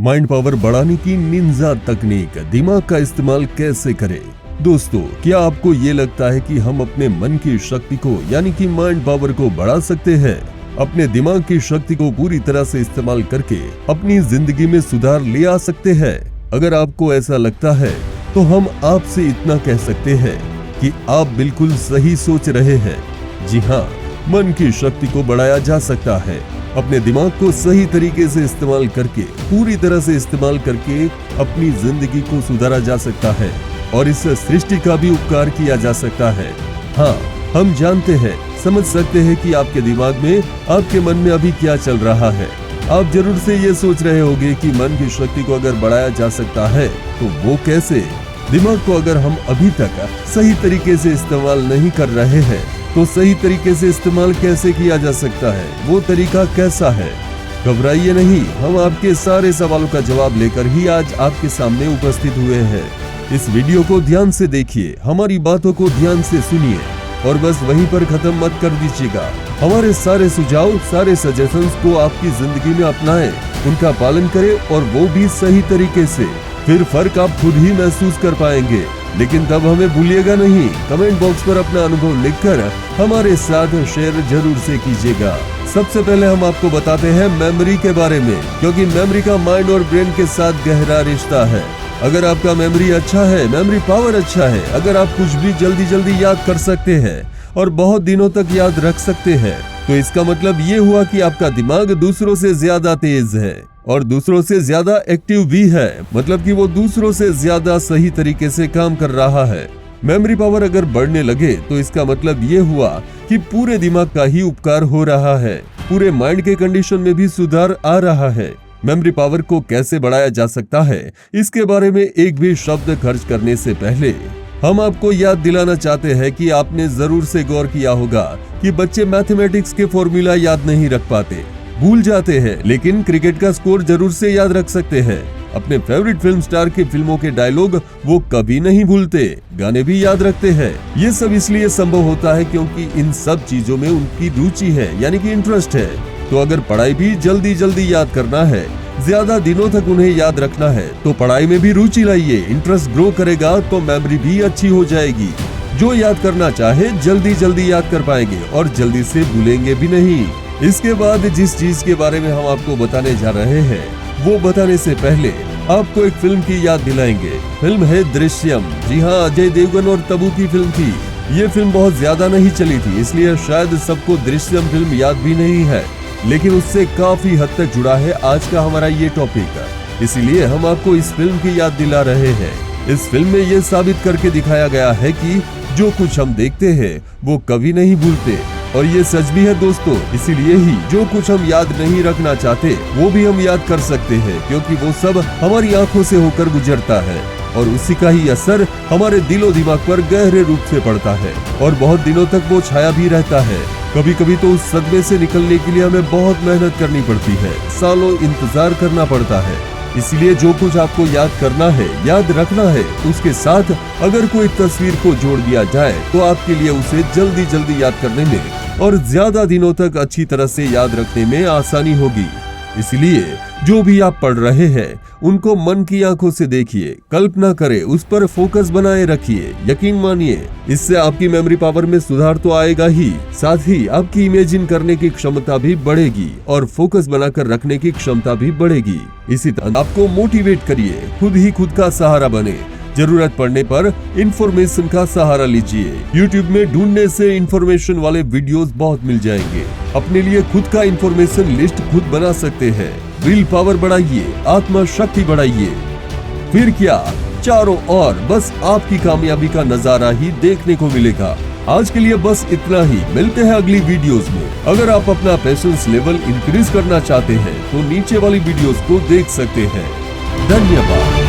Mind power बढ़ाने की Ninja तकनीक, दिमाग का इस्तेमाल कैसे करें। दोस्तों, क्या आपको ये लगता है कि हम अपने मन की शक्ति को यानी कि माइंड पावर को बढ़ा सकते हैं? अपने दिमाग की शक्ति को पूरी तरह से इस्तेमाल करके अपनी जिंदगी में सुधार ले आ सकते हैं। अगर आपको ऐसा लगता है तो हम आपसे इतना कह सकते हैं कि आप बिल्कुल सही सोच रहे हैं। जी हाँ, मन की शक्ति को बढ़ाया जा सकता है। अपने दिमाग को सही तरीके से इस्तेमाल करके, पूरी तरह से इस्तेमाल करके अपनी जिंदगी को सुधारा जा सकता है और इस सृष्टि का भी उपकार किया जा सकता है। हाँ, हम जानते हैं, समझ सकते हैं कि आपके दिमाग में, आपके मन में अभी क्या चल रहा है। आप जरूर से ये सोच रहे होंगे कि मन की शक्ति को अगर बढ़ाया जा सकता है तो वो कैसे। दिमाग को अगर हम अभी तक सही तरीके से इस्तेमाल नहीं कर रहे हैं तो सही तरीके से इस्तेमाल कैसे किया जा सकता है, वो तरीका कैसा है। घबराइए नहीं, हम आपके सारे सवालों का जवाब लेकर ही आज आपके सामने उपस्थित हुए हैं। इस वीडियो को ध्यान से देखिए, हमारी बातों को ध्यान से सुनिए और बस वहीं पर खत्म मत कर दीजिएगा। हमारे सारे सुझाव, सारे सजेशंस को आपकी जिंदगी में अपनाएं, उनका पालन करें और वो भी सही तरीके से। फिर फर्क आप खुद ही महसूस कर पाएंगे। लेकिन तब हमें भूलिएगा नहीं, कमेंट बॉक्स पर अपना अनुभव लिखकर हमारे साथ शेयर जरूर से कीजिएगा। सबसे पहले हम आपको बताते हैं मेमोरी के बारे में, क्योंकि मेमोरी का माइंड और ब्रेन के साथ गहरा रिश्ता है। अगर आपका मेमोरी अच्छा है, मेमोरी पावर अच्छा है, अगर आप कुछ भी जल्दी जल्दी याद कर सकते हैं और बहुत दिनों तक याद रख सकते हैं, तो इसका मतलब ये हुआ कि आपका दिमाग दूसरों से ज्यादा तेज है और दूसरों से ज्यादा एक्टिव भी है। मतलब कि वो दूसरों से ज्यादा सही तरीके से काम कर रहा है। मेमोरी पावर अगर बढ़ने लगे तो इसका मतलब ये हुआ कि पूरे दिमाग का ही उपकार हो रहा है, पूरे माइंड के कंडीशन में भी सुधार आ रहा है। मेमोरी पावर को कैसे बढ़ाया जा सकता है, इसके बारे में एक भी शब्द खर्च करने से पहले हम आपको याद दिलाना चाहते हैं कि आपने जरूर से गौर किया होगा कि बच्चे मैथमेटिक्स के फॉर्मूला याद नहीं रख पाते, भूल जाते हैं, लेकिन क्रिकेट का स्कोर जरूर से याद रख सकते हैं। अपने फेवरेट फिल्म स्टार की फिल्मों के डायलॉग वो कभी नहीं भूलते, गाने भी याद रखते हैं। ये सब इसलिए संभव होता है क्योंकि इन सब चीजों में उनकी रुचि है, यानी कि इंटरेस्ट है। तो अगर पढ़ाई भी जल्दी जल्दी याद करना है, ज्यादा दिनों तक उन्हें याद रखना है, तो पढ़ाई में भी रुचि लाइए। इंटरेस्ट ग्रो करेगा तो मेमोरी भी अच्छी हो जाएगी। जो याद करना चाहे जल्दी जल्दी याद कर पाएंगे और जल्दी से भूलेंगे भी नहीं। इसके बाद जिस चीज के बारे में हम आपको बताने जा रहे हैं, वो बताने से पहले आपको एक फिल्म की याद दिलाएंगे। फिल्म है दृश्यम। जी हाँ, अजय देवगन और तब्बू की फिल्म थी। ये फिल्म बहुत ज्यादा नहीं चली थी, इसलिए शायद सबको दृश्यम फिल्म याद भी नहीं है, लेकिन उससे काफी हद तक जुड़ा है आज का हमारा ये टॉपिक। इसीलिए हम आपको इस फिल्म की याद दिला रहे हैं। इस फिल्म में ये साबित करके दिखाया गया है कि जो कुछ हम देखते हैं वो कभी नहीं भूलते, और ये सच भी है दोस्तों। इसीलिए ही जो कुछ हम याद नहीं रखना चाहते वो भी हम याद कर सकते हैं, क्योंकि वो सब हमारी आंखों से होकर गुजरता है और उसी का ही असर हमारे दिलो दिमाग पर गहरे रूप से पड़ता है और बहुत दिनों तक वो छाया भी रहता है। कभी कभी तो उस सदमे से निकलने के लिए हमें बहुत मेहनत करनी पड़ती है, सालों इंतजार करना पड़ता है। इसलिए जो कुछ आपको याद करना है, याद रखना है, उसके साथ अगर कोई तस्वीर को जोड़ दिया जाए तो आपके लिए उसे जल्दी जल्दी याद करने में और ज्यादा दिनों तक अच्छी तरह से याद रखने में आसानी होगी। इसलिए जो भी आप पढ़ रहे हैं उनको मन की आंखों से देखिए, कल्पना करें, उस पर फोकस बनाए रखिए। यकीन मानिए, इससे आपकी मेमोरी पावर में सुधार तो आएगा ही, साथ ही आपकी इमेजिन करने की क्षमता भी बढ़ेगी और फोकस बनाकर रखने की क्षमता भी बढ़ेगी। इसी तरह आपको मोटिवेट करिए, खुद ही खुद का सहारा बने। जरूरत पड़ने पर इंफॉर्मेशन का सहारा लीजिए। YouTube में ढूंढने से इंफॉर्मेशन वाले वीडियोस बहुत मिल जाएंगे। अपने लिए खुद का इंफॉर्मेशन लिस्ट खुद बना सकते हैं। विल पावर बढ़ाइए, आत्मा शक्ति बढ़ाइए। फिर क्या, चारों ओर बस आपकी कामयाबी का नजारा ही देखने को मिलेगा। आज के लिए बस इतना ही, मिलते हैं अगली वीडियोस में। अगर आप अपना पेशेंस लेवल इंक्रीज करना चाहते हैं तो नीचे वाली वीडियोस को देख सकते हैं। धन्यवाद।